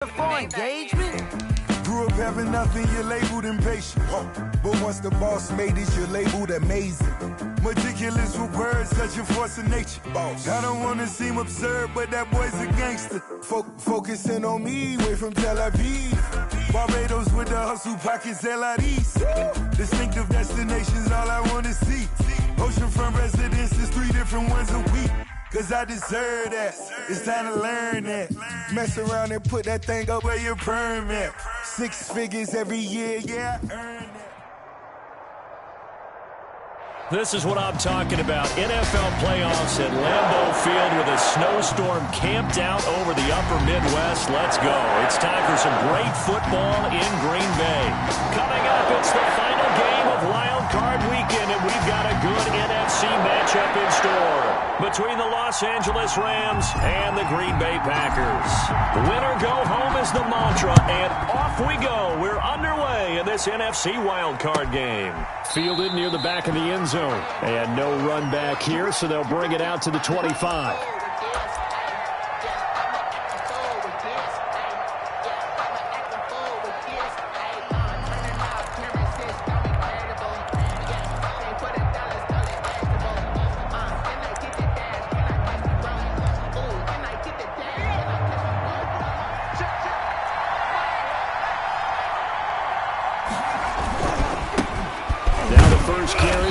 For engagement? Grew up having nothing, you're labeled impatient. But once the boss made it, you're labeled amazing. Meticulous with words, such a force of nature. I don't wanna seem absurd, but that boy's a gangster. Focusing on me, way from Tel Aviv. Barbados with the hustle pockets, LIDs. Distinctive destinations, all I wanna see. Oceanfront residences, 3 different ones a week. Cause I deserve that, it's time to learn that. Mess around and put that thing up where your permit. 6 figures every year, yeah, I earn that. This is what I'm talking about. NFL playoffs at Lambeau Field with a snowstorm camped out over the upper Midwest. Let's go. It's time for some great football in Green Bay. Coming up, it's the final game of Wild Card Weekend, and we've got a good NFC matchup in store between the Los Angeles Rams and the Green Bay Packers. Win or go home is the mantra, and off we go. We're underway in this NFC Wild Card game. Fielded near the back of the end zone. And no run back here, so they'll bring it out to the 25.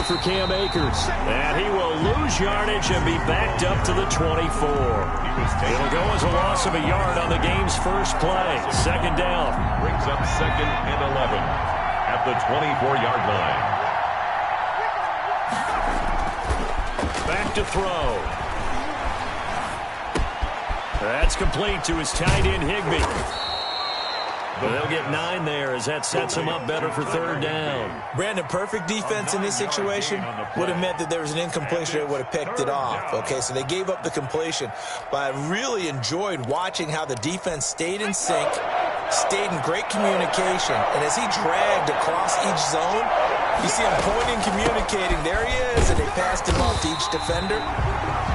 For Cam Akers, and he will lose yardage and be backed up to the 24. It'll go as a loss of a yard on the game's first play. Second down. Brings up 2nd and 11 at the 24-yard line. Back to throw. That's complete to his tight end, Higbee. They'll get 9 there as that sets them up better for 3rd down. Brandon, perfect defense in this situation would have meant that there was an incompletion that would have picked it off. Okay, so they gave up the completion. But I really enjoyed watching how the defense stayed in sync, stayed in great communication. And as he dragged across each zone, you see him pointing, communicating. There he is, and they passed him off to each defender.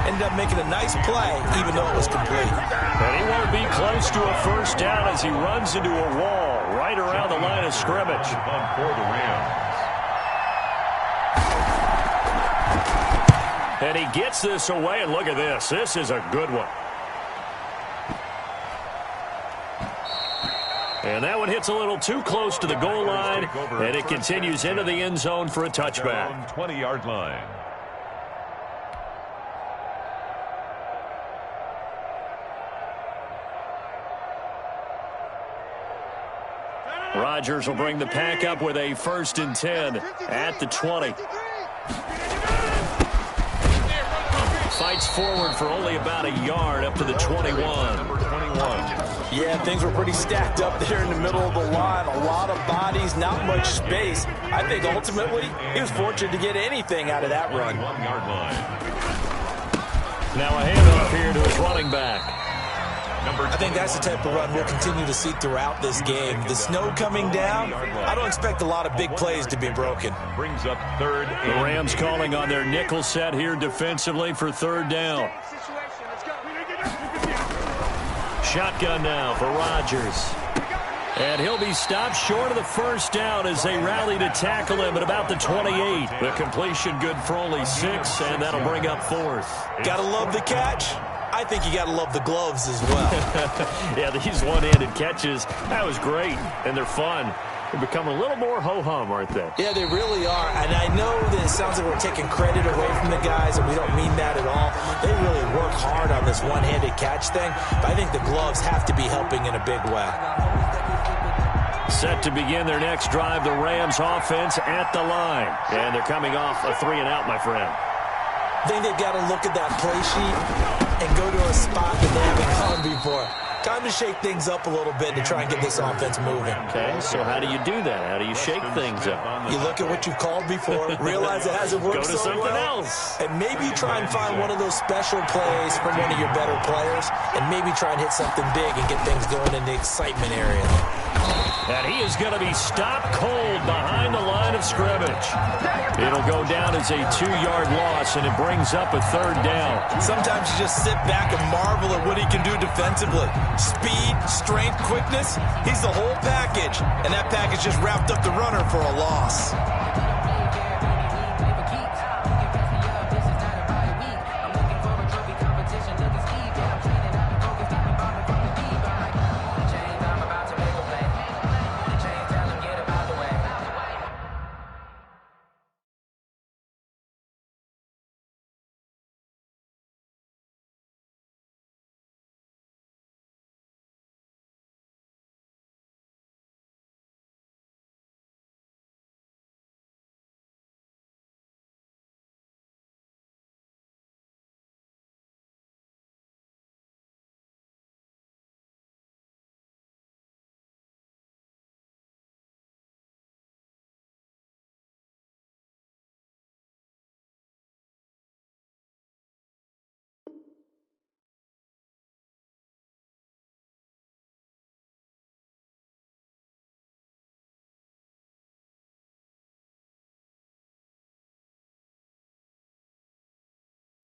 Ended up making a nice play, even though it was complete. And he won't be close to a first down as he runs into a wall right around the line of scrimmage. For the Rams. And he gets this away, and look at this. This is a good one. And that one hits a little too close to the goal line, and it continues into the end zone for a touchback. 20-yard line. Rodgers will bring the pack up with a 1st and 10 at the 20. Fights forward for only about a yard up to the 21. Number 21. Yeah, things were pretty stacked up there in the middle of the line. A lot of bodies, not much space. I think ultimately he was fortunate to get anything out of that run. 1-yard line. Now a handoff here to his running back. I think that's the type of run we'll continue to see throughout this game. The snow coming down, I don't expect a lot of big plays to be broken. Brings up 3rd. The Rams calling on their nickel set here defensively for 3rd down. Shotgun now for Rodgers. And he'll be stopped short of the first down as they rally to tackle him at about the 28. The completion good for only 6, and that'll bring up 4th. Gotta love the catch. I think you got to love the gloves as well. Yeah, these one-handed catches, that was great, and they're fun. They're becoming a little more ho-hum, aren't they? Yeah, they really are, and I know that it sounds like we're taking credit away from the guys, and we don't mean that at all. They really work hard on this one-handed catch thing, but I think the gloves have to be helping in a big way. Set to begin their next drive, the Rams offense at the line. And they're coming off a 3-and-out, my friend. I think they've got to look at that play sheet and go to a spot that they haven't gone before. Time to shake things up a little bit to try and get this offense moving. Okay, so how do you do that? How do you shake things up? You look at what you called before, realize it hasn't worked so well. Go to something else. And maybe try and find one of those special plays from one of your better players, and maybe try and hit something big and get things going in the excitement area. And he is going to be stopped cold behind the line of scrimmage. It'll go down as a 2-yard loss, and it brings up a 3rd down. Sometimes you just sit back and marvel at what he can do defensively. Speed, strength, quickness, he's the whole package. And that package just wrapped up the runner for a loss.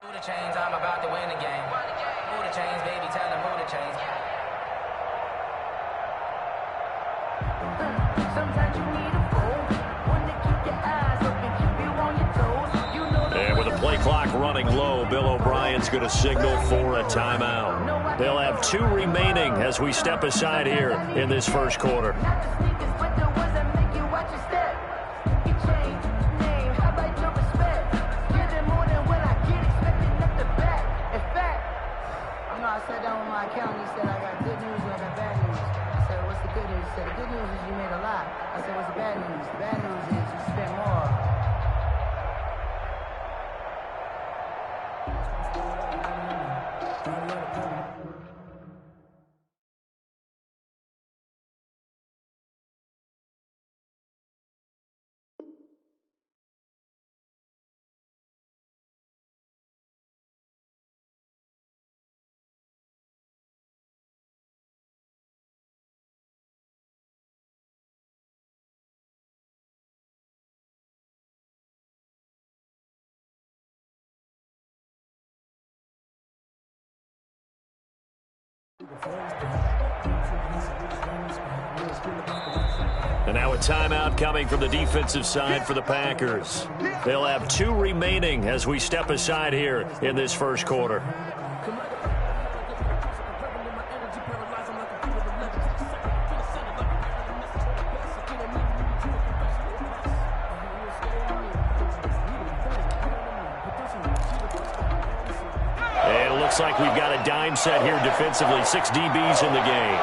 Move the chains, I'm about to win the game. Move the chains, baby, tell them move the chains. Sometimes you need a phone, one to keep your eyes open, keep you on your toes. You know and with the play clock running low, Bill O'Brien's going to signal for a timeout. They'll have 2 remaining as we step aside here in this first quarter. And now a timeout coming from the defensive side for the Packers. They'll have 2 remaining as we step aside here in this first quarter. And it looks like we've got a dime set here defensively. 6 DBs in the game.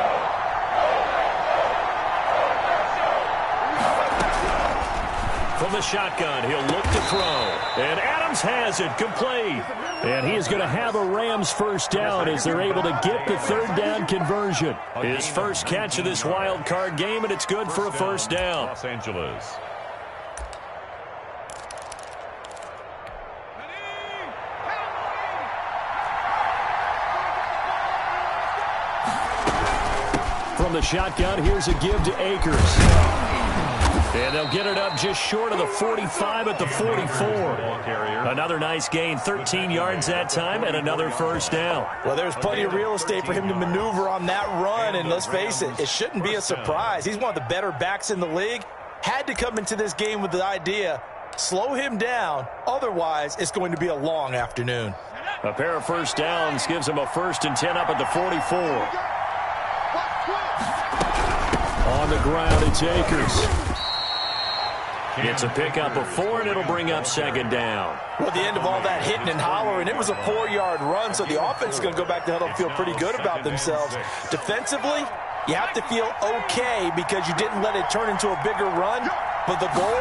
From the shotgun, he'll look to throw. And Adams has it, complete. And he is going to have a Rams first down as they're able to get the 3rd down conversion. His first catch of this wild card game, and it's good for a first down. Los Angeles. From the shotgun, here's a give to Akers. And they'll get it up just short of the 45 at the 44. Another nice gain, 13 yards that time, and another first down. Well, there's plenty of real estate for him to maneuver on that run, and let's face it, it shouldn't be a surprise. He's one of the better backs in the league. Had to come into this game with the idea, slow him down, otherwise it's going to be a long afternoon. A pair of first downs gives him a 1st and 10 up at the 44. On the ground, it's Akers. It's a pickup of 4, and it'll bring up 2nd down. Well, at the end of all that hitting and hollering, it was a 4-yard run, so the offense is going to go back to huddle and feel pretty good about themselves. Defensively, you have to feel okay because you didn't let it turn into a bigger run, but the goal,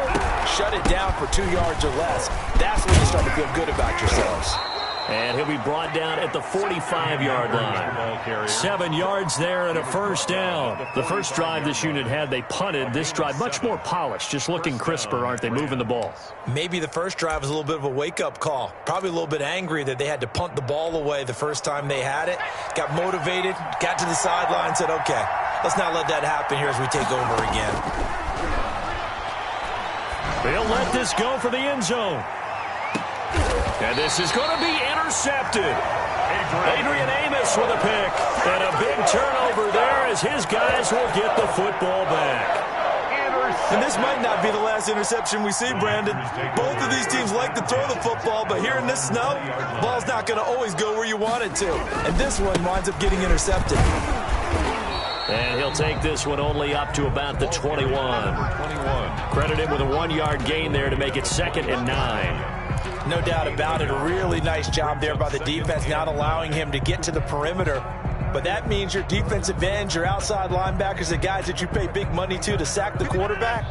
shut it down for 2 yards or less. That's when you start to feel good about yourselves. And he'll be brought down at the 45-yard line. 7 yards there and a first down. The first drive this unit had, they punted. This drive, much more polished, just looking crisper, aren't they, moving the ball? Maybe the first drive was a little bit of a wake-up call. Probably a little bit angry that they had to punt the ball away the first time they had it. Got motivated, got to the sideline, said, okay, Let's not let that happen here as we take over again. They'll let this go for the end zone. And this is going to be intercepted. Adrian Amos with a pick. And a big turnover there as his guys will get the football back. And this might not be the last interception we see, Brandon. Both of these teams like to throw the football, but here in this snow, the ball's not going to always go where you want it to. And this one winds up getting intercepted. And he'll take this one only up to about the 21. Credit him with a 1-yard gain there to make it 2nd and 9. No doubt about it. A really nice job there by the defense, not allowing him to get to the perimeter. But that means your defensive ends, your outside linebackers, the guys that you pay big money to sack the quarterback,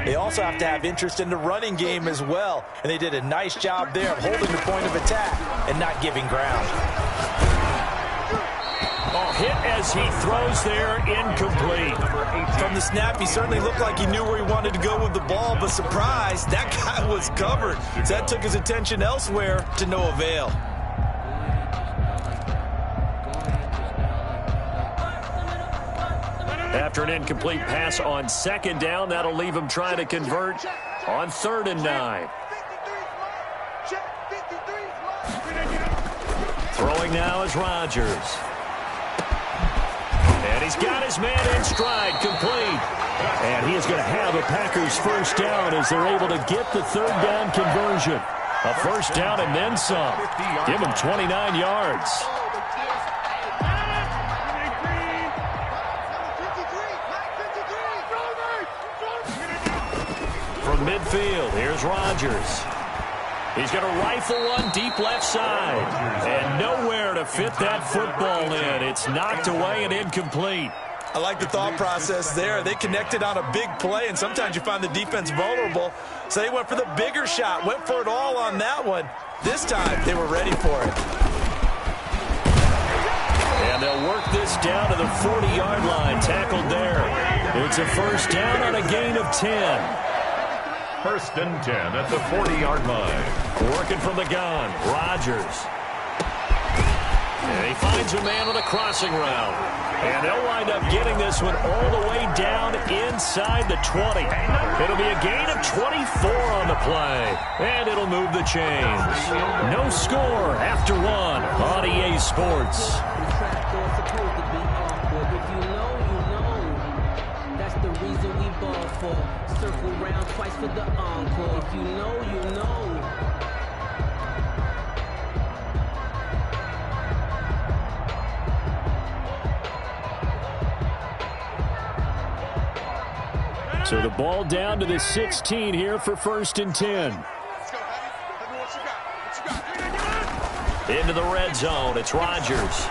they also have to have interest in the running game as well. And they did a nice job there of holding the point of attack and not giving ground. Oh, hit as he throws there, incomplete. From the snap, he certainly looked like he knew where he wanted to go with the ball, but surprise, that guy was covered. So that took his attention elsewhere to no avail. After an incomplete pass on 2nd down, that'll leave him trying to convert on 3rd and 9. Throwing now is Rodgers. And he's got his man in stride, complete. And he is going to have a Packers first down as they're able to get the 3rd down conversion. A first down and then some. Give him 29 yards. From midfield, here's Rodgers. He's going to rifle one deep left side. And nowhere to fit that football in. It's knocked away and incomplete. I like the thought process there. They connected on a big play, and sometimes you find the defense vulnerable. So they went for the bigger shot, went for it all on that one. This time, they were ready for it. And they'll work this down to the 40-yard line, tackled there. It's a first down on a gain of 10. 1st and 10 at the 40-yard line. Working from the gun, Rodgers. And he finds a man on a crossing route. And they'll wind up getting this one all the way down inside the 20. It'll be a gain of 24 on the play. And it'll move the chains. No score after 1 on EA Sports. Circle round twice for the encore. If you know, you know. So the ball down to the 16 here for 1st and 10. Into the red zone. It's Rodgers.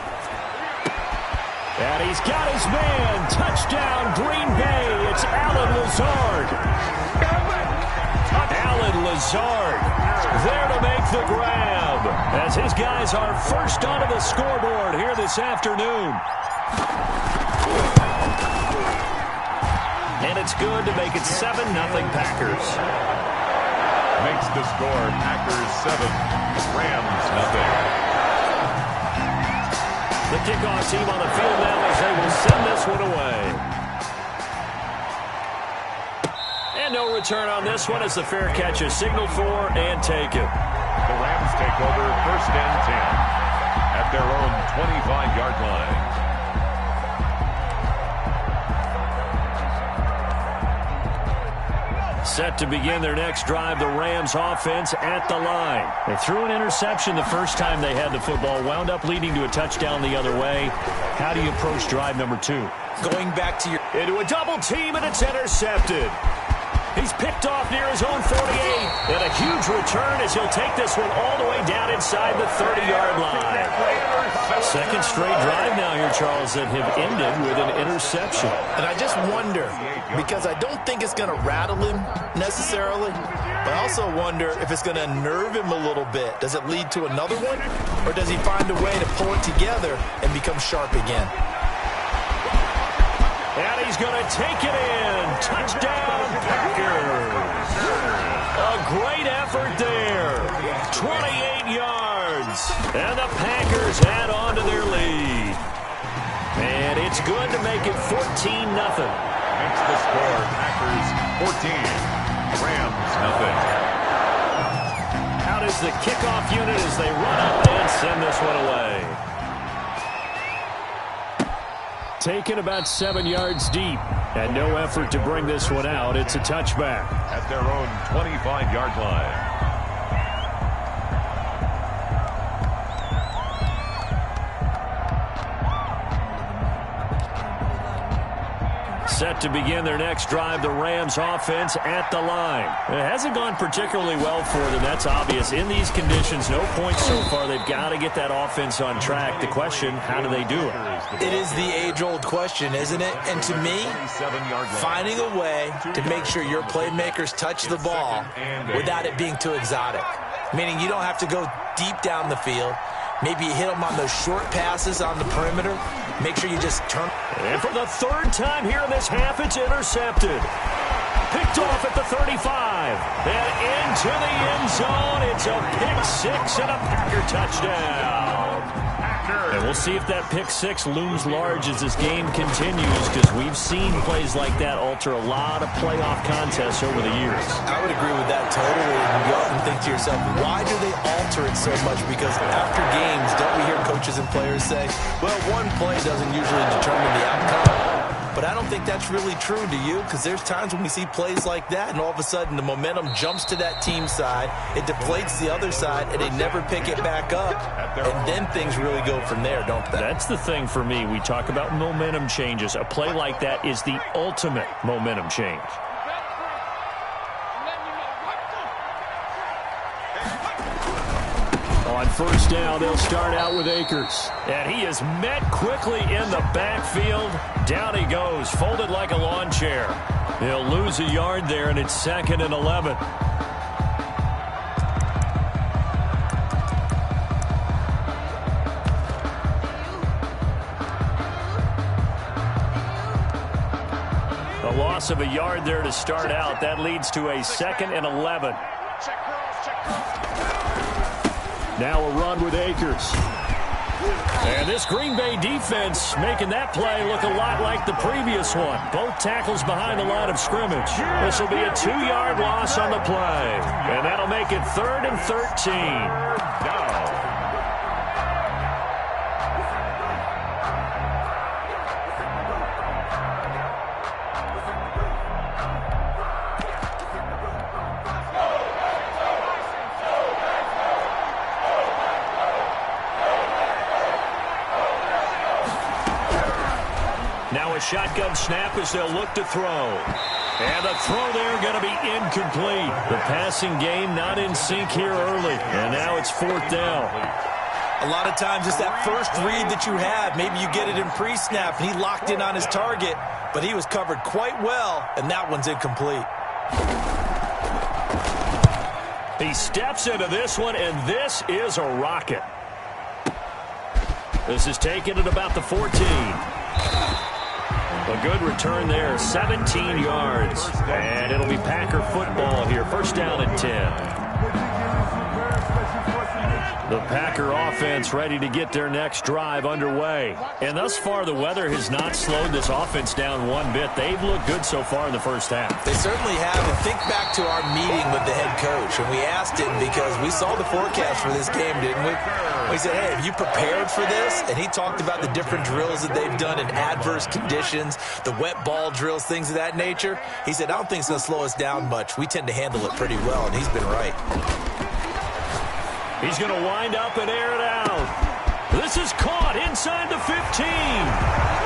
And he's got his man. Touchdown, Green Bay. It's Allen Lazard. Allen Lazard there to make the grab as his guys are first onto the scoreboard here this afternoon. And it's good to make it 7-0 Packers. Makes the score Packers 7, Rams 0. The kickoff team on the field now as they will send this one away. And no return on this one as the fair catch is signaled for and taken. The Rams take over 1st and 10 at their own 25-yard line. Set to begin their next drive, the Rams offense at the line. They threw an interception the first time they had the football, wound up leading to a touchdown the other way. How do you approach drive number 2? Going back to your... Into a double team, and it's intercepted. He's picked off near his own 48. And a huge return as he'll take this one all the way down inside the 30-yard line. Second straight drive now here, Charles, that have ended with an interception. And I just wonder, because I don't think it's going to rattle him necessarily, but I also wonder if it's going to nerve him a little bit. Does it lead to another one? Or does he find a way to pull it together and become sharp again? And he's going to take it in. Touchdown, Packers. A great effort there. 28 yards. And the Packers add on to their lead. And it's good to make it 14-0. Makes the score Packers 14, Rams nothing. Out is the kickoff unit as they run up and send this one away. Taken about 7 yards deep. And no effort to bring this one out. It's a touchback. At their own 25-yard line. Set to begin their next drive, the Rams offense at the line. It hasn't gone particularly well for them. That's obvious. In these conditions, no points so far. They've got to get that offense on track. The question, how do they do it? It is the age-old question, isn't it? And to me, finding a way to make sure your playmakers touch the ball without it being too exotic. Meaning you don't have to go deep down the field. Maybe you hit them on those short passes on the perimeter. Make sure you just turn. And for the third time here in this half, it's intercepted. Picked off at the 35. And into the end zone. It's a pick six and a Packer touchdown. And we'll see if that pick six looms large as this game continues, because we've seen plays like that alter a lot of playoff contests over the years. I would agree with that totally. And you often think to yourself, why do they alter it so much? Because after games, don't we hear coaches and players say, well, one play doesn't usually determine the outcome. But I don't think that's really true, do you? Because there's times when we see plays like that, and all of a sudden the momentum jumps to that team side, it deflates the other side, and they never pick it back up. And then things really go from there, don't they? That's the thing for me. We talk about momentum changes. A play like that is the ultimate momentum change. On first down, they'll start out with Akers. And he is met quickly in the backfield. Down he goes, folded like a lawn chair. He'll lose a yard there, and it's 2nd and 11. A loss of a yard there to start out. That leads to a 2nd and 11. Now a run with Akers. And this Green Bay defense making that play look a lot like the previous one. Both tackles behind the line of scrimmage. This will be a 2-yard loss on the play. And that'll make it 3rd and 13. Now a shotgun snap as they'll look to throw. And the throw there going to be incomplete. The passing game not in sync here early. And now it's 4th down. A lot of times it's that first read that you have. Maybe you get it in pre-snap. He locked in on his target, but he was covered quite well, and that one's incomplete. He steps into this one, and this is a rocket. This is taken at about the 14. A good return there, 17 yards. And it'll be Packer football here. 1st down and 10. The Packer offense ready to get their next drive underway. And thus far, the weather has not slowed this offense down one bit. They've looked good so far in the first half. They certainly have. And think back to our meeting with the head coach. And we asked him because we saw the forecast for this game, didn't we? We said, hey, have you prepared for this? And he talked about the different drills that they've done in adverse conditions, the wet ball drills, things of that nature. He said, I don't think it's going to slow us down much. We tend to handle it pretty well, and he's been right. He's going to wind up and air it out. This is caught inside the 15.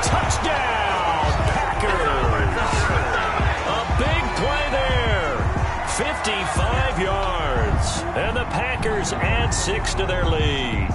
Touchdown, Packers. A big play there. 55 yards. And the Packers add 6 to their lead.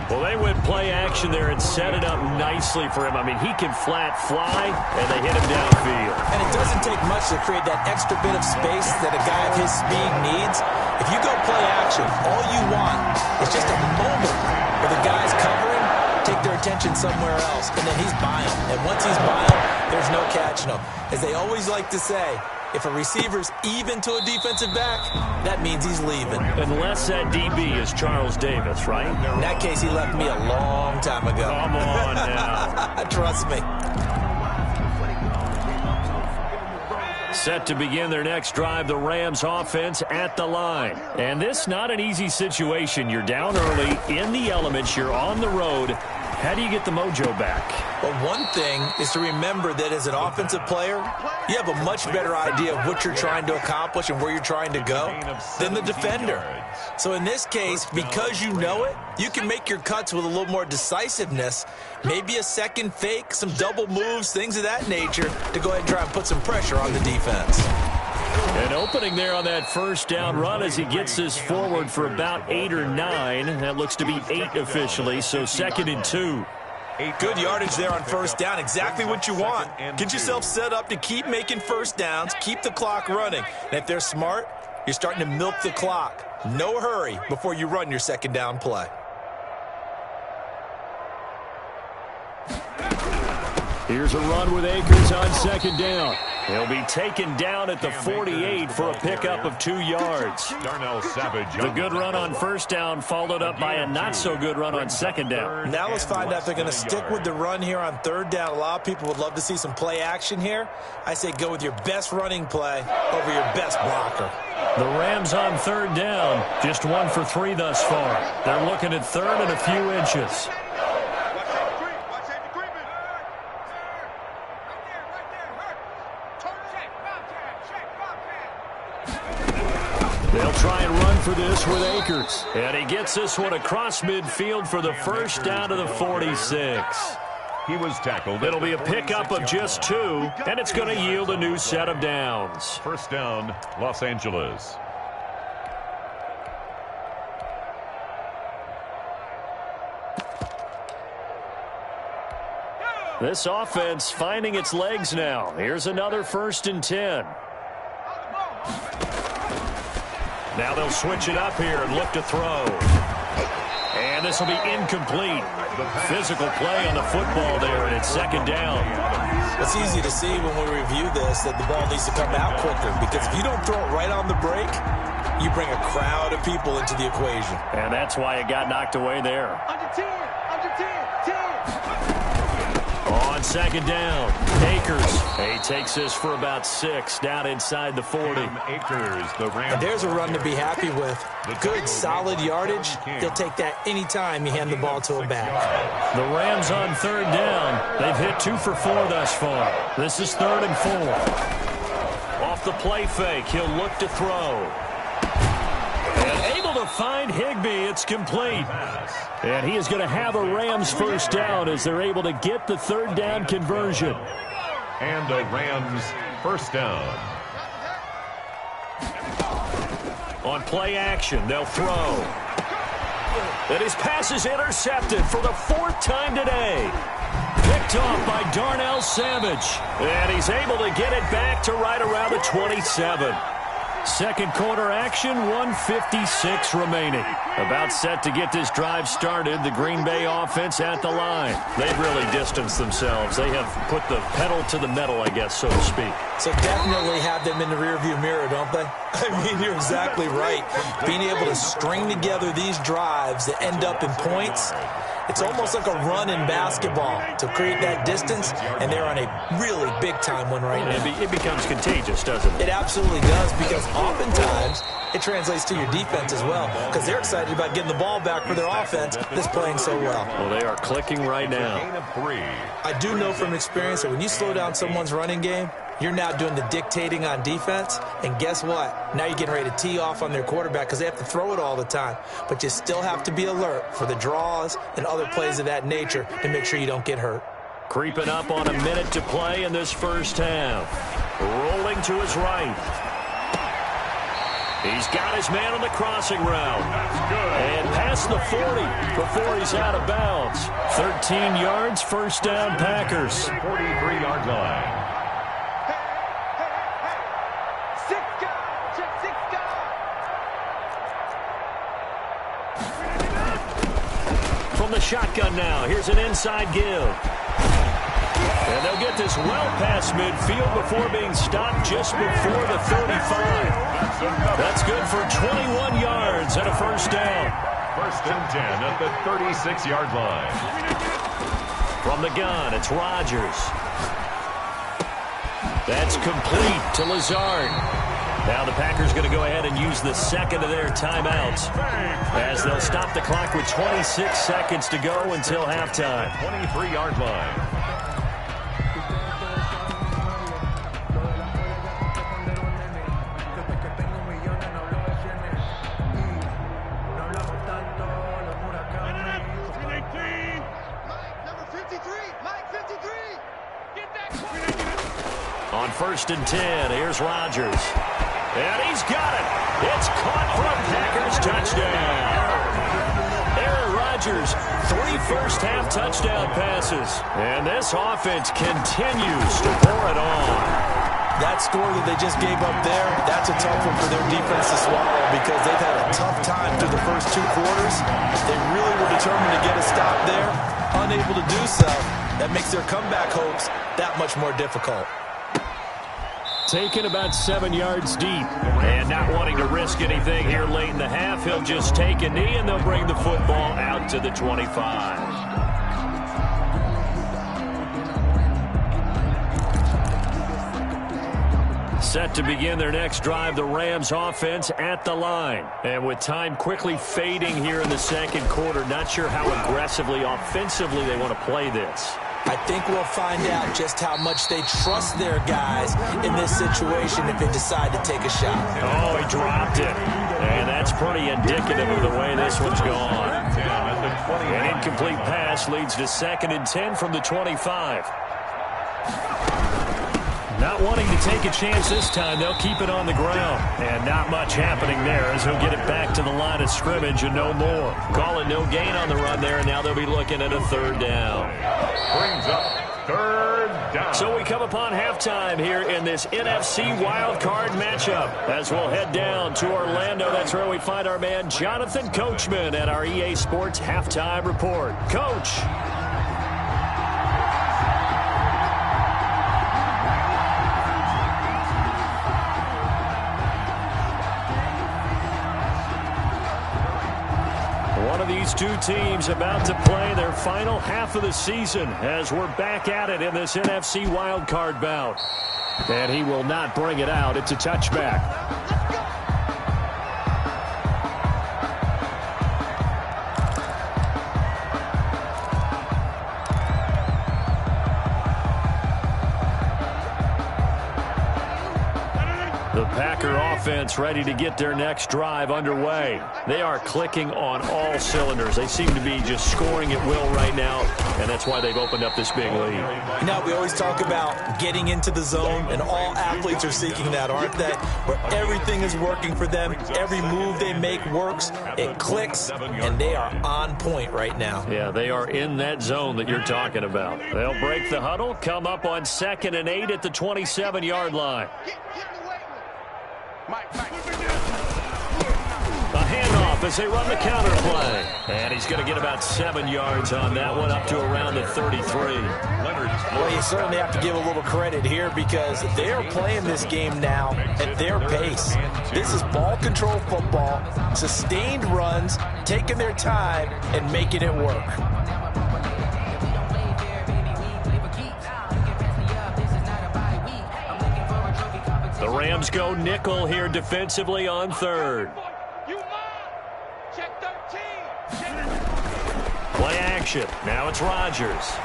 Well, they went play action there and set it up nicely for him. I mean, he can flat fly, and they hit him downfield. And it doesn't take much to create that extra bit of space that a guy of his speed needs. If you go play action, all you want is just a moment where the guy's covering, take their attention somewhere else, and then he's by him. And once he's by him, there's no catching him. As they always like to say, If a receiver's even to a defensive back, that means he's leaving. Unless that DB is Charles Davis, right? In that case, he left me a long time ago. Come on now. Trust me. Set to begin their next drive, the Rams offense at the line. And this not an easy situation. You're down early, in the elements, you're on the road. How do you get the mojo back? Well, one thing is to remember that as an offensive player, you have a much better idea of what you're trying to accomplish and where you're trying to go than the defender. So in this case, because you know it, you can make your cuts with a little more decisiveness, maybe a second fake, some double moves, things of that nature, to go ahead and try and put some pressure on the defense. An opening there on that first down run as he gets this forward for about 8 or 9. That looks to be 8 officially, so 2nd and 2. Good yardage there on first down, exactly what you want. Get yourself set up to keep making first downs, keep the clock running. And if they're smart, you're starting to milk the clock. No hurry before you run your second down play. Here's a run with Akers on 2nd down. He'll be taken down at the 48 for a pickup of 2 yards. Darnell Savage. The good run on first down followed up by a not-so-good run on 2nd down. Now let's find out if they're going to stick with the run here on 3rd down. A lot of people would love to see some play action here. I say go with your best running play over your best blocker. The Rams on 3rd down, just 1 for 3 thus far. They're looking at 3rd and a few inches. They'll try and run for this with Akers. And he gets this one across midfield for the first down to the 46. He was tackled. It'll be a pickup of just 2, and it's going to yield a new set of downs. First down, Los Angeles. This offense finding its legs now. Here's another 1st and 10. Now they'll switch it up here and look to throw. And this will be incomplete. Physical play on the football there, and it's 2nd down. It's easy to see when we review this that the ball needs to come out quicker, because if you don't throw it right on the break, you bring a crowd of people into the equation. And that's why it got knocked away there. Under 10, 10. On 2nd down, Akers. He takes this for about 6 down inside the 40. Akers, the Rams. There's a run to be happy with. Good, solid yardage. They'll take that anytime you hand the ball to a back. The Rams on 3rd down. They've hit 2 for 4 thus far. This is 3rd and 4. Off the play fake, he'll look to throw. And able to find Higbee. It's complete. And he is going to have a Rams first down as they're able to get the 3rd down conversion. And a Rams first down. On play action, they'll throw. And his pass is intercepted for the 4th time today. Picked off by Darnell Savage. And he's able to get it back to right around the 27. Second quarter action, 1:56 remaining. About set to get this drive started, the Green Bay offense at the line. They've really distanced themselves. They have put the pedal to the metal, I guess, so to speak. So definitely have them in the rearview mirror, don't they? I mean, you're exactly right. Being able to string together these drives that end up in points, it's almost like a run in basketball to create that distance, and they're on a really big-time one right now. It becomes contagious, doesn't it? It absolutely does, because oftentimes it translates to your defense as well, because they're excited about getting the ball back for their offense that's playing so well. Well, they are clicking right now. Gain of 3. I do know from experience that when you slow down someone's running game, you're now doing the dictating on defense, and guess what? Now you're getting ready to tee off on their quarterback because they have to throw it all the time. But you still have to be alert for the draws and other plays of that nature to make sure you don't get hurt. Creeping up on a minute to play in this first half. Rolling to his right. He's got his man on the crossing route. And past the 40 before he's out of bounds. 13 yards, first down, Packers. 43-yard line. From the shotgun now, here's an inside give. And they'll get this well past midfield before being stopped just before the 35. That's good for 21 yards and a first down. First and 10 at the 36-yard line. From the gun, it's Rodgers. That's complete to Lazard. Now the Packers going to go ahead and use the second of their timeouts as they'll stop the clock with 26 seconds to go until halftime. 23-yard line. On first and 10, here's Rodgers. And he's got it. It's caught for a Packers touchdown. Aaron Rodgers, 3 first-half touchdown passes. And this offense continues to pour it on. That score that they just gave up there, that's a tough one for their defense to swallow because they've had a tough time through the first 2 quarters. They really were determined to get a stop there. Unable to do so, that makes their comeback hopes that much more difficult. Taken about 7 yards deep. And not wanting to risk anything here late in the half, he'll just take a knee and they'll bring the football out to the 25. Set to begin their next drive, the Rams offense at the line. And with time quickly fading here in the second quarter, not sure how aggressively, offensively they want to play this. I think we'll find out just how much they trust their guys in this situation if they decide to take a shot. Oh, he dropped it. And that's pretty indicative of the way this one's gone. An incomplete pass leads to 2nd and 10 from the 25. Not wanting to take a chance this time, they'll keep it on the ground. And not much happening there as he'll get it back to the line of scrimmage and no more. Calling no gain on the run there, and now they'll be looking at a 3rd down. Brings up 3rd down. So we come upon halftime here in this NFC wildcard matchup. As we'll head down to Orlando, that's where we find our man Jonathan Coachman at our EA Sports Halftime Report. Coach. These two teams about to play their final half of the season as we're back at it in this NFC wildcard bout. And he will not bring it out. It's a touchback. The Packer offense ready to get their next drive underway. They are clicking on all cylinders. They seem to be just scoring at will right now, and that's why they've opened up this big lead. You know, we always talk about getting into the zone, and all athletes are seeking that, aren't they? Where everything is working for them. Every move they make works. It clicks, and they are on point right now. Yeah, they are in that zone that you're talking about. They'll break the huddle, come up on 2nd and 8 at the 27-yard line. A handoff as they run the counter play. And he's going to get about 7 yards on that one, up to around the 33. Well, you certainly have to give a little credit here because they are playing this game now at their pace. This is ball control football, sustained runs, taking their time, and making it work. The Rams go nickel here defensively on 3rd. Play action. Now it's Rodgers.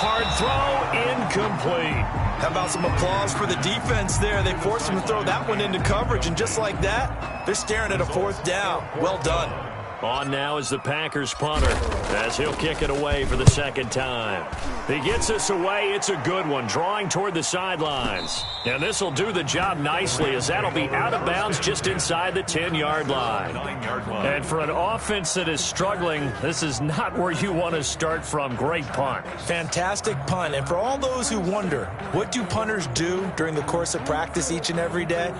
Hard throw, incomplete. How about some applause for the defense there? They forced him to throw that one into coverage, and just like that, they're staring at a 4th down. Well done. On now is the Packers punter as he'll kick it away for the 2nd time. He gets us away. It's a good one, drawing toward the sidelines. And this will do the job nicely as that'll be out of bounds just inside the 10-yard line. And for an offense that is struggling, this is not where you want to start from. Great punt. Fantastic punt. And for all those who wonder, what do punters do during the course of practice each and every day?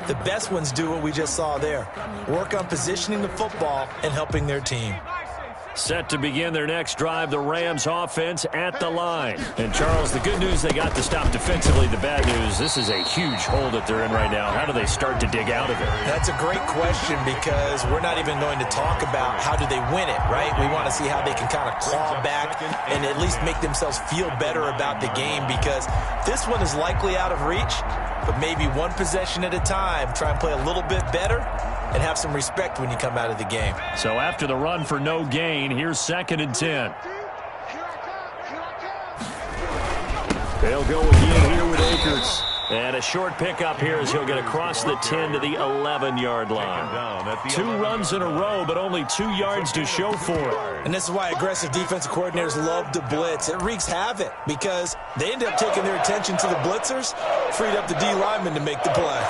The best ones do what we just saw there. Work on positioning the football and helping their team. Set to begin their next drive, the Rams offense at the line. And, Charles, the good news, they got to stop defensively. The bad news, this is a huge hole that they're in right now. How do they start to dig out of it? That's a great question because we're not even going to talk about how do they win it, right? We want to see how they can kind of claw back and at least make themselves feel better about the game, because this one is likely out of reach, but maybe one possession at a time. Try and play a little bit better and have some respect when you come out of the game. So after the run for no gain, here's 2nd and 10. They'll go again here with Akers. And a short pickup here as he'll get across the 10 to the 11-yard line. 2 runs in a row, but only 2 yards to show for it. And this is why aggressive defensive coordinators love to blitz. It wreaks havoc because they end up taking their attention to the blitzers, freed up the D lineman to make the play.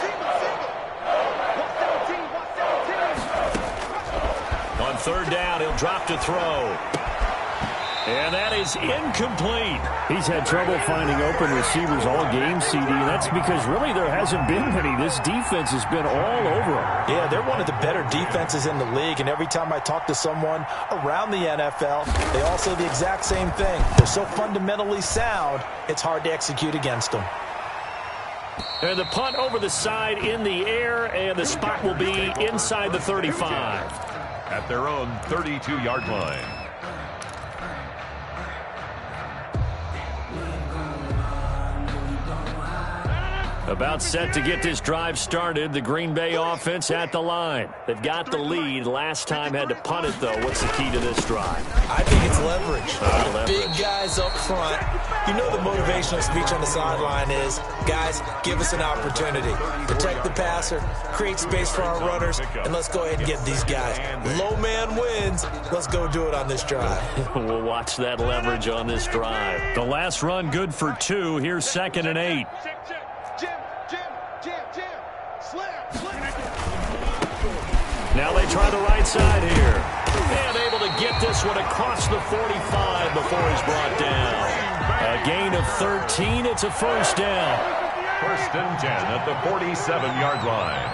On 3rd down, he'll drop to throw. And that is incomplete. He's had trouble finding open receivers all game, CD. That's because really there hasn't been many. This defense has been all over them. Yeah, they're one of the better defenses in the league, and every time I talk to someone around the NFL, they all say the exact same thing. They're so fundamentally sound, it's hard to execute against them. And the punt over the side in the air, and the spot will be inside the 35. At their own 32-yard line. About set to get this drive started. The Green Bay offense at the line. They've got the lead. Last time had to punt it, though. What's the key to this drive? I think it's leverage. Leverage. Big guys up front. You know the motivational speech on the sideline is, guys, give us an opportunity. Protect the passer, create space for our runners, and let's go ahead and get these guys. Low man wins. Let's go do it on this drive. We'll watch that leverage on this drive. The last run good for 2. Here's 2nd and 8. Now they try the right side here. And able to get this one across the 45 before he's brought down. A gain of 13. It's a 1st down. 1st and 10 at the 47-yard line.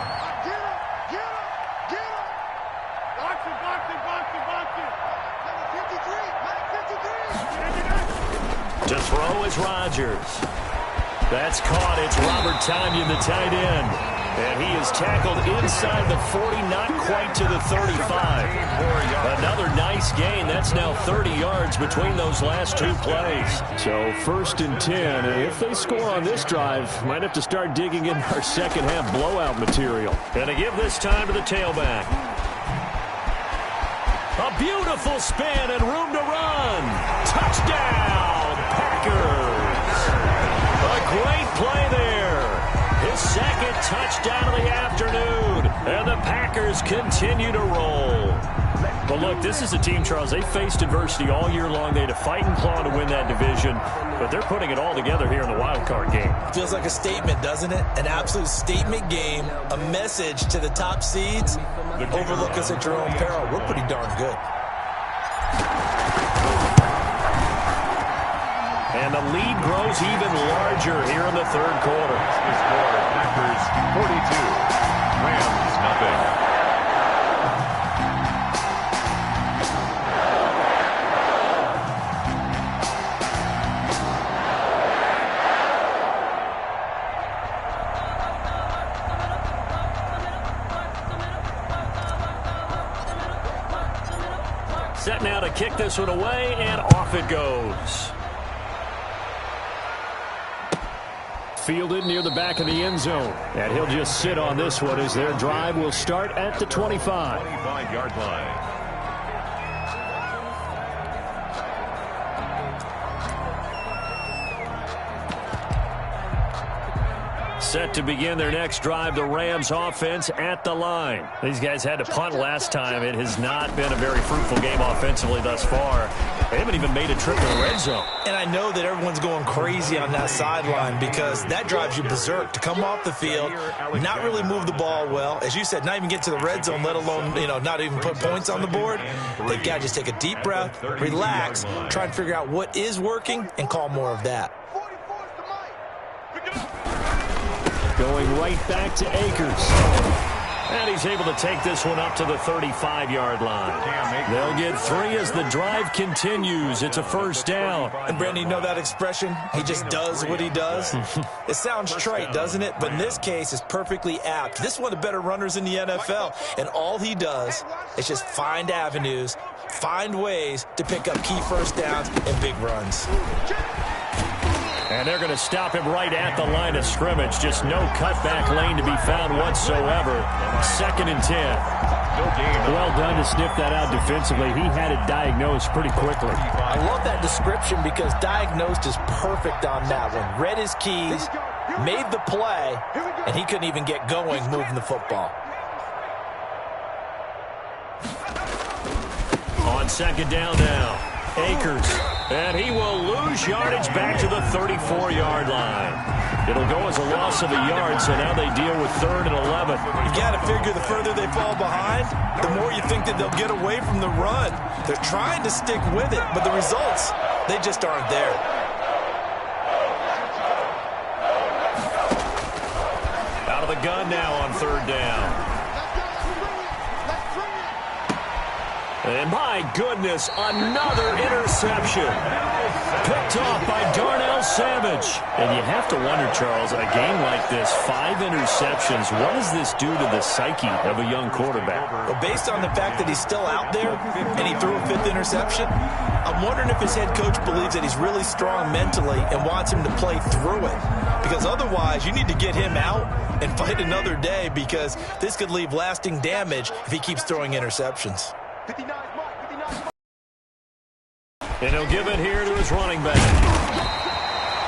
To throw is Rodgers. That's caught. It's Robert Tonyan, the tight end. And he is tackled inside the 40, not quite to the 35. Another nice gain. That's now 30 yards between those last 2 plays. So 1st and 10. And if they score on this drive, might have to start digging in our second-half blowout material. And to give this time to the tailback. A beautiful spin and room to run. Touchdown, Packers. A great play there. His 2nd touchdown of the afternoon. And the Packers continue to roll. But look, this is a team, Charles, they faced adversity all year long. They had to fight and claw to win that division. But they're putting it all together here in the wild card game. Feels like a statement, doesn't it? An absolute statement game. A message to the top seeds. Overlook us at your own peril. We're pretty darn good. And the lead grows even larger here in the 3rd quarter. The score, Packers 42, Rams nothing. Set now to kick this one away, and off it goes. Fielded near the back of the end zone. And he'll just sit on this one as their drive will start at the 25. 25-yard line. Set to begin their next drive, the Rams offense at the line. These guys had to punt last time. It has not been a very fruitful game offensively thus far. They haven't even made a trip to the red zone. And I know that everyone's going crazy on that sideline because that drives you berserk to come off the field, not really move the ball well. As you said, not even get to the red zone, let alone, not even put points on the board. They've got to just take a deep breath, relax, try and figure out what is working, and call more of that. Going right back to Akers. And he's able to take this one up to the 35-yard line. They'll get 3 as the drive continues. It's a first down. And, Brandon, you know that expression? He just does what he does. It sounds trite, doesn't it? But in this case, it's perfectly apt. This is one of the better runners in the NFL. And all he does is just find avenues, find ways to pick up key first downs and big runs. And they're going to stop him right at the line of scrimmage. Just no cutback lane to be found whatsoever. 2nd and 10. Well done to sniff that out defensively. He had it diagnosed pretty quickly. I love that description because diagnosed is perfect on that one. Read his keys, made the play, and he couldn't even get going moving the football. On 2nd down now, Akers. And he will lose yardage back to the 34-yard line. It'll go as a loss of a yard, so now they deal with 3rd and 11. You got to figure the further they fall behind, the more you think that they'll get away from the run. They're trying to stick with it, but the results, they just aren't there. Out of the gun now on 3rd down. And my goodness, another interception. Picked off by Darnell Savage. And you have to wonder, Charles, a game like this, 5 interceptions, what does this do to the psyche of a young quarterback? Well, based on the fact that he's still out there and he threw a 5th interception, I'm wondering if his head coach believes that he's really strong mentally and wants him to play through it. Because otherwise, you need to get him out and fight another day because this could leave lasting damage if he keeps throwing interceptions. And he'll give it here to his running back.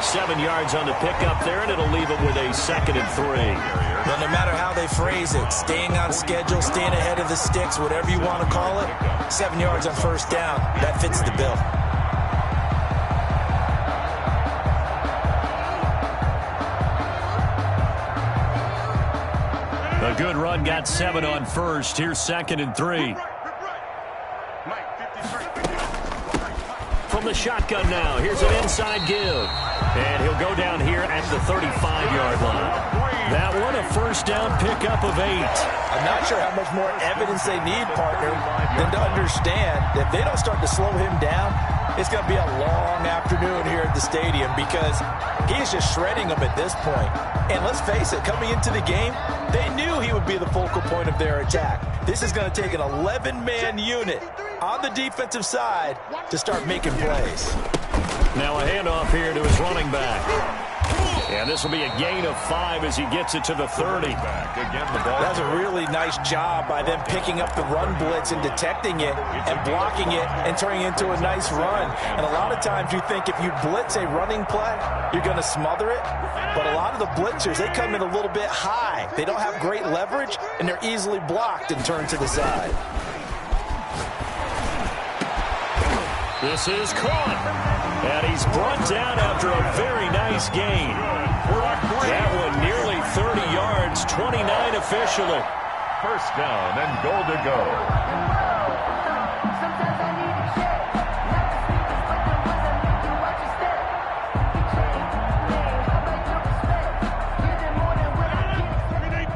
7 yards on the pickup there, and it'll leave him with a 2nd and 3. Well, no matter how they phrase it, staying on schedule, staying ahead of the sticks, whatever you want to call it, 7 yards on 1st down, that fits the bill. A good run got 7 on 1st. Here's 2nd and 3. From the shotgun now, here's an inside give. And he'll go down here at the 35-yard line. That one a 1st down pickup of 8. I'm not sure how much more evidence they need, partner, than to understand that if they don't start to slow him down, it's going to be a long afternoon here at the stadium because he's just shredding them at this point. And let's face it, coming into the game, they knew he would be the focal point of their attack. This is going to take an 11-man unit on the defensive side to start making plays. Now a handoff here to his running back. And this will be a gain of 5 as he gets it to the 30. That's a really nice job by them picking up the run blitz and detecting it and blocking it and turning it into a nice run. And a lot of times you think if you blitz a running play, you're going to smother it. But a lot of the blitzers, they come in a little bit high. They don't have great leverage, and they're easily blocked and turned to the side. This is caught. And he's brought down after a very nice gain. That one nearly 30 yards, 29 officially. 1st down and goal to go. Sometimes I need a check. Not the speakers, but the ones that make you watch your step. You change, man, how about your respect? Give them more than what I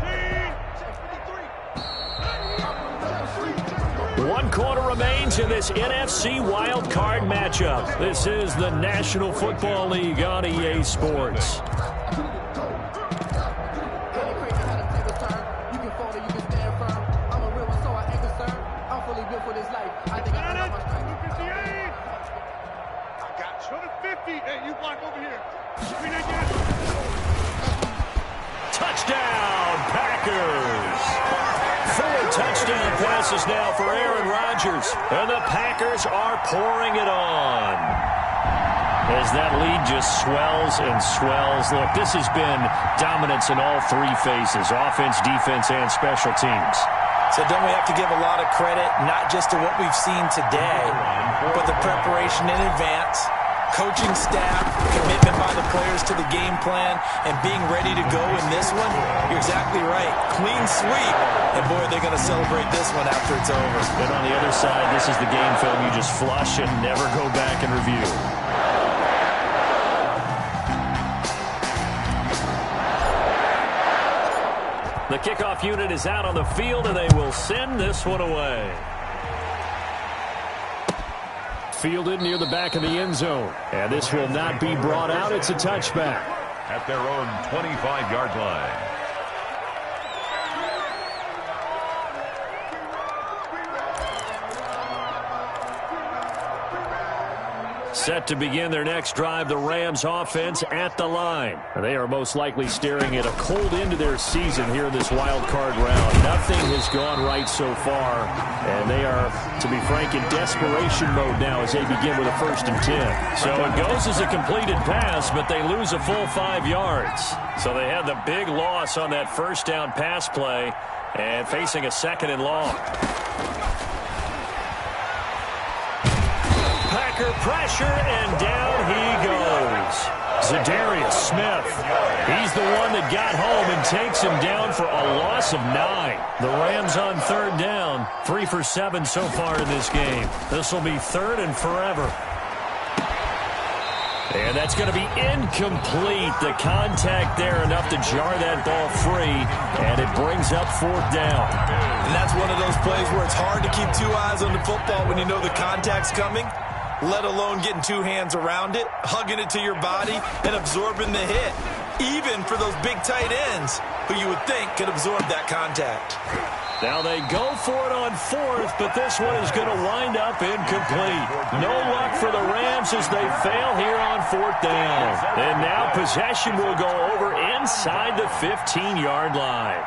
get. 1 quarter remains in this NFC wild card matchup. This is the National Football League on EA Sports. Touchdown, Packers! 4 touchdown passes now for Aaron Rodgers. And the Packers are pouring it on. As that lead just swells and swells. Look, this has been dominance in all 3 phases, offense, defense, and special teams. So don't we have to give a lot of credit, not just to what we've seen today, but the preparation in advance, coaching staff, commitment by the players to the game plan, and being ready to go in this one? You're exactly right. Clean sweep. And boy, they're going to celebrate this one after it's over. And on the other side, this is the game film you just flush and never go back and review. The kickoff unit is out on the field, and they will send this one away. Fielded near the back of the end zone. And this will not be brought out. It's a touchback. At their own 25-yard line. Set to begin their next drive, the Rams offense at the line. They are most likely staring at a cold end to their season here in this wild card round. Nothing has gone right so far, and they are, to be frank, in desperation mode now as they begin with a 1st and 10. So it goes as a completed pass, but they lose a full 5 yards. So they had the big loss on that first down pass play and facing a 2nd and long. Pressure, and down he goes. Za'Darius Smith. He's the one that got home and takes him down for a loss of 9. The Rams on 3rd down. 3 for 7 so far in this game. This will be 3rd and forever. And that's going to be incomplete. The contact there enough to jar that ball free, and it brings up 4th down. And that's one of those plays where it's hard to keep 2 eyes on the football when you know the contact's coming, let alone getting 2 hands around it, hugging it to your body, and absorbing the hit, even for those big tight ends who you would think could absorb that contact. Now they go for it on 4th, but this one is going to wind up incomplete. No luck for the Rams as they fail here on 4th down. And now possession will go over inside the 15-yard line.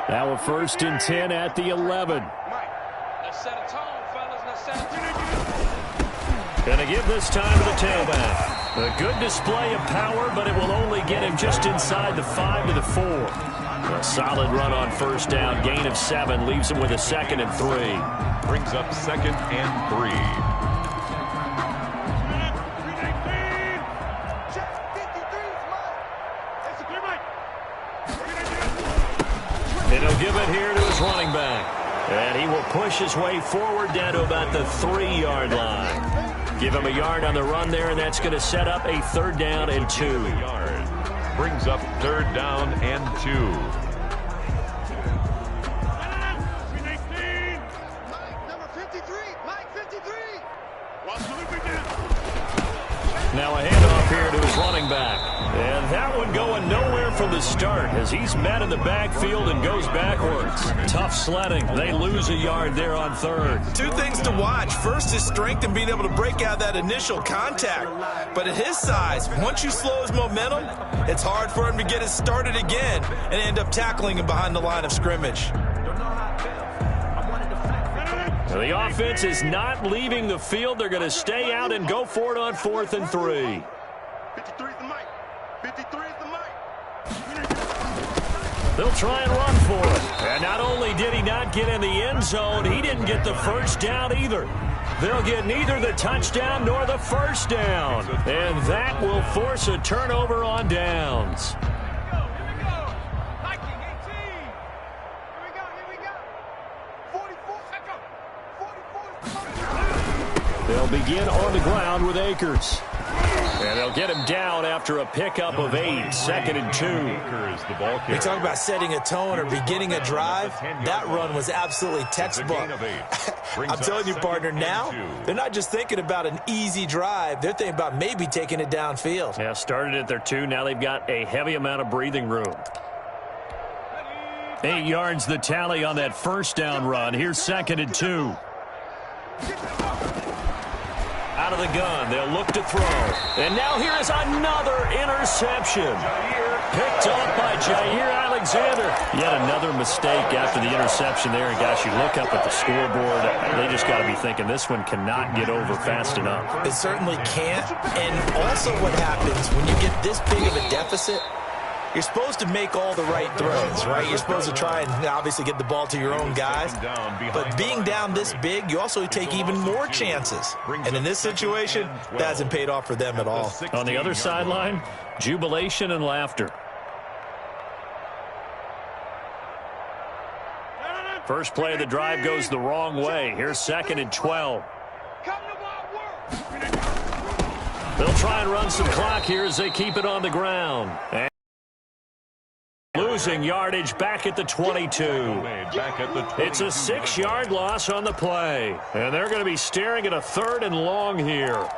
Now a 1st and 10 at the 11. Let's set a tone, fellas. Let's set a tone. Going to give this time to the tailback. A good display of power, but it will only get him just inside the 5 to the 4. A solid run on 1st down. Gain of 7 leaves him with a 2nd and 3. Brings up 2nd and 3. And he'll give it here to his running back. And he will push his way forward down to about the 3-yard line. Give him a yard on the run there, and that's going to set up a 3rd down and 2. Brings up 3rd down and 2. Now a handoff here to his running back. And that one going nowhere from the start as he's met in the backfield and goes backwards. Tough sledding. They lose a yard there on 3rd. 2 things to watch. First is strength and being able to break out that initial contact. But at his size, once you slow his momentum, it's hard for him to get it started again and end up tackling him behind the line of scrimmage. The offense is not leaving the field. They're going to stay out and go for it on 4th and 3. 53 is the mic. 53 is the mic. They'll try and run for it. And not only did he not get in the end zone, he didn't get the 1st down either. They'll get neither the touchdown nor the 1st down. And that will force a turnover on downs. They'll begin on the ground with Akers. And they'll get him down after a pickup of 8, 2nd and 2. We talk about setting a tone or beginning a drive. That run was absolutely textbook. I'm telling you, partner, now they're not just thinking about an easy drive. They're thinking about maybe taking it downfield. Yeah, started at their 2. Now they've got a heavy amount of breathing room. 8 yards the tally on that 1st down run. Here's 2nd and 2. Out of the gun, they'll look to throw. And now here is another interception. Picked up by Jair Alexander. Yet another mistake after the interception there. And gosh, you look up at the scoreboard, they just got to be thinking this one cannot get over fast enough. It certainly can't. And also what happens when you get this big of a deficit, you're supposed to make all the right throws, right? You're supposed to try and obviously get the ball to your own guys. But being down this big, you also take even more chances. And in this situation, that hasn't paid off for them at all. On the other sideline, jubilation and laughter. First play of the drive goes the wrong way. Here's 2nd and 12. They'll try and run some clock here as they keep it on the ground. And losing yardage back at the 22. It's a 6-yard loss on the play. And they're going to be staring at a 3rd and long here.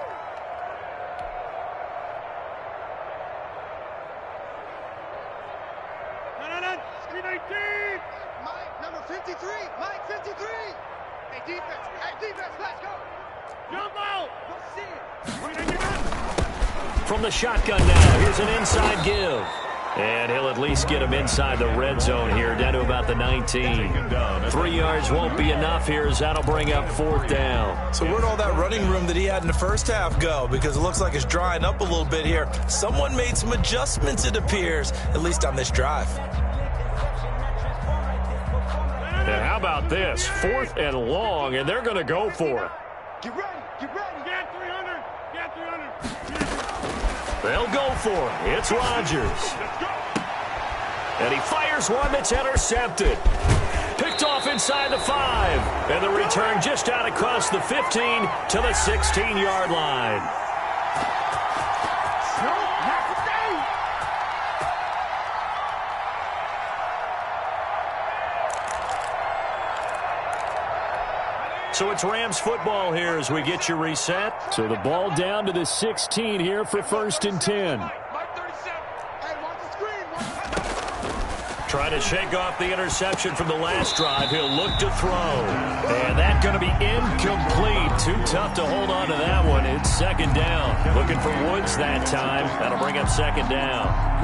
Mike, number 53. Mike, 53. Hey, defense, let's go. Jump out. From the shotgun now, here's an inside give. And he'll at least get him inside the red zone here, down to about the 19. 3 yards won't be enough here, as that'll bring up 4th down. So where'd all that running room that he had in the first half go? Because it looks like it's drying up a little bit here. Someone made some adjustments, it appears, at least on this drive. And how about this? 4th and long, and they're going to go for it. Get ready. Get 300. Get 300. They'll go for it. It's Rodgers. And he fires one that's intercepted. Picked off inside the 5. And the return just out across the 15 to the 16-yard line. So it's Rams football here as we get you reset. So the ball down to the 16 here for 1st and 10. Trying to shake off the interception from the last drive. He'll look to throw. And that's going to be incomplete. Too tough to hold on to that one. It's 2nd down. Looking for Woods that time. That'll bring up 2nd down.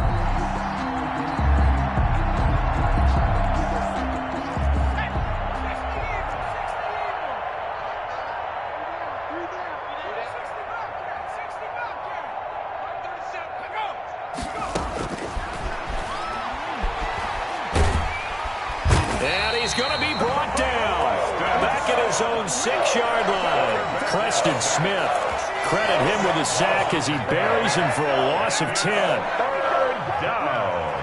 Zone 6-yard line. Preston Smith. Credit him with a sack as he buries him for a loss of 10. 3rd down.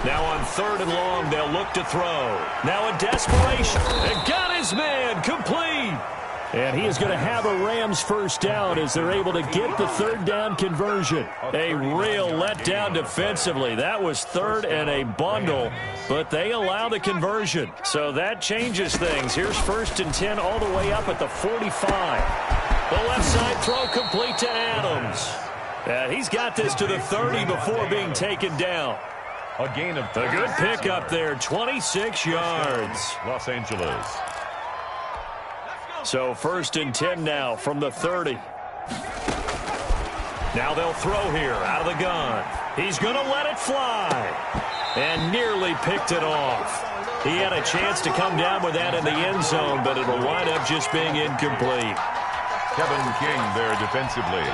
Now on 3rd and long, they'll look to throw. Now a desperation. And got his man complete. And he is going to have a Rams 1st down as they're able to get the 3rd down conversion. A real letdown defensively. That was 3rd and a bundle, but they allow the conversion. So that changes things. Here's 1st and 10 all the way up at the 45. The left side throw complete to Adams. He's got this to the 30 before being taken down. A gain of a good pickup there, 26 yards. Los Angeles. So 1st and 10 now from the 30. Now they'll throw here out of the gun. He's going to let it fly. And nearly picked it off. He had a chance to come down with that in the end zone, but it'll wind up just being incomplete. Kevin King there defensively.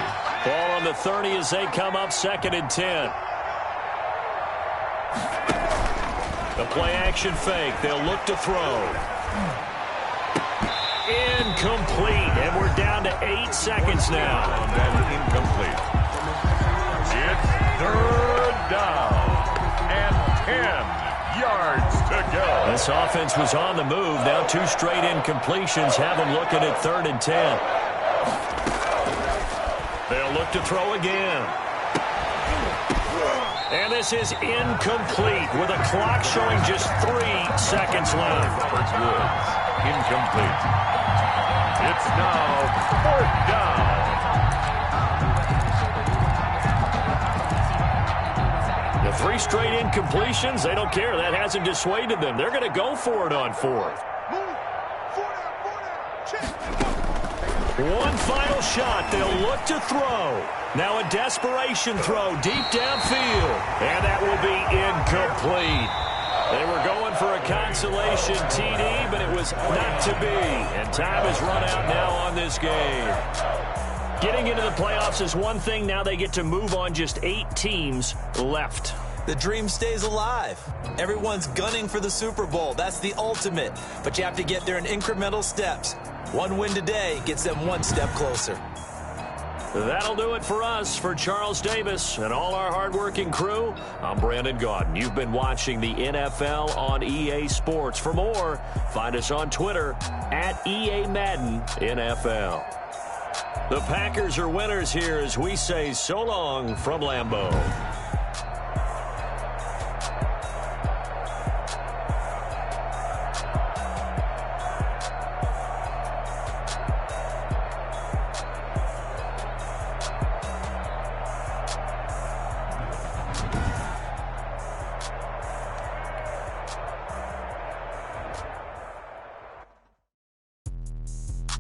Ball on the 30 as they come up 2nd and 10. The play action fake. They'll look to throw. Incomplete, and we're down to 8 seconds now. And incomplete. It's 3rd down and 10 yards to go. This offense was on the move. Now 2 straight incompletions have them looking at 3rd and 10. They'll look to throw again. And this is incomplete with a clock showing just 3 seconds left. It's Woods. Incomplete. It's now 4th down. The 3 straight incompletions, they don't care. That hasn't dissuaded them. They're going to go for it on 4th. One final shot. They'll look to throw. Now a desperation throw deep downfield. And that will be incomplete. They were going for a consolation TD, but it was not to be. And time has run out now on this game. Getting into the playoffs is one thing. Now they get to move on. Just 8 teams left. The dream stays alive. Everyone's gunning for the Super Bowl. That's the ultimate. But you have to get there in incremental steps. One win today gets them 1 step closer. That'll do it for us. For Charles Davis and all our hardworking crew, I'm Brandon Gaudin. You've been watching the NFL on EA Sports. For more, find us on Twitter @EA Madden NFL. The Packers are winners here as we say so long from Lambeau.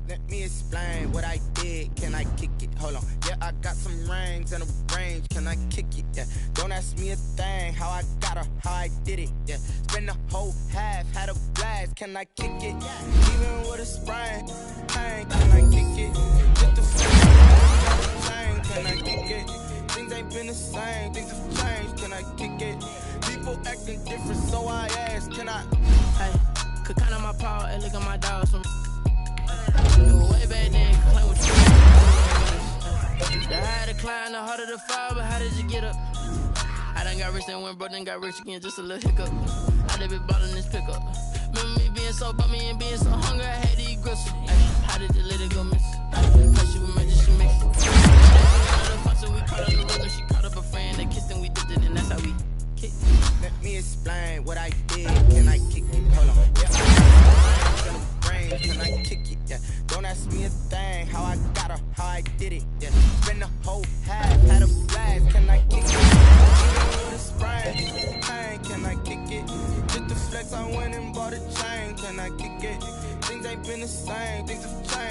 Let me explain what I did. Can I kick it? Hold on. Yeah, I got some rings and a range. Can I kick it? Yeah. Don't ask me a thing. How I got her, how I did it. Yeah. Spend the whole half, had a blast. Can I kick it? Even with a sprain. Hey, can I kick it? Just the same. Can I kick it? Things ain't been the same. Things have changed. Can I kick it? People acting different, so I ask. Can I? Hey, could count on my paw and look at my dogs from. Way back then, claim what you The higher the climb, the harder the fall, but how did you get up? I done got rich and went broke, then got rich again, just a little hiccup. I done been ballin' this pickup. Remember me being so bummy and being so hungry, I had to eat gristle. How did you let it go miss? First she was made, she mixed. We caught up the rhythm, she caught up a friend, they kissed and we dipped it, and that's how we kicked. Let me explain what I did. Can I kick it? Hold on. Yeah. Can I kick it? Yeah. Don't ask me a thing. How I got her, how I did it. Yeah. Spend the whole half, had a blast. Can I kick it? With a sprain. Hey, can I kick it? Just the flex, I went and bought a chain. Can I kick it? Things ain't been the same. Things have changed.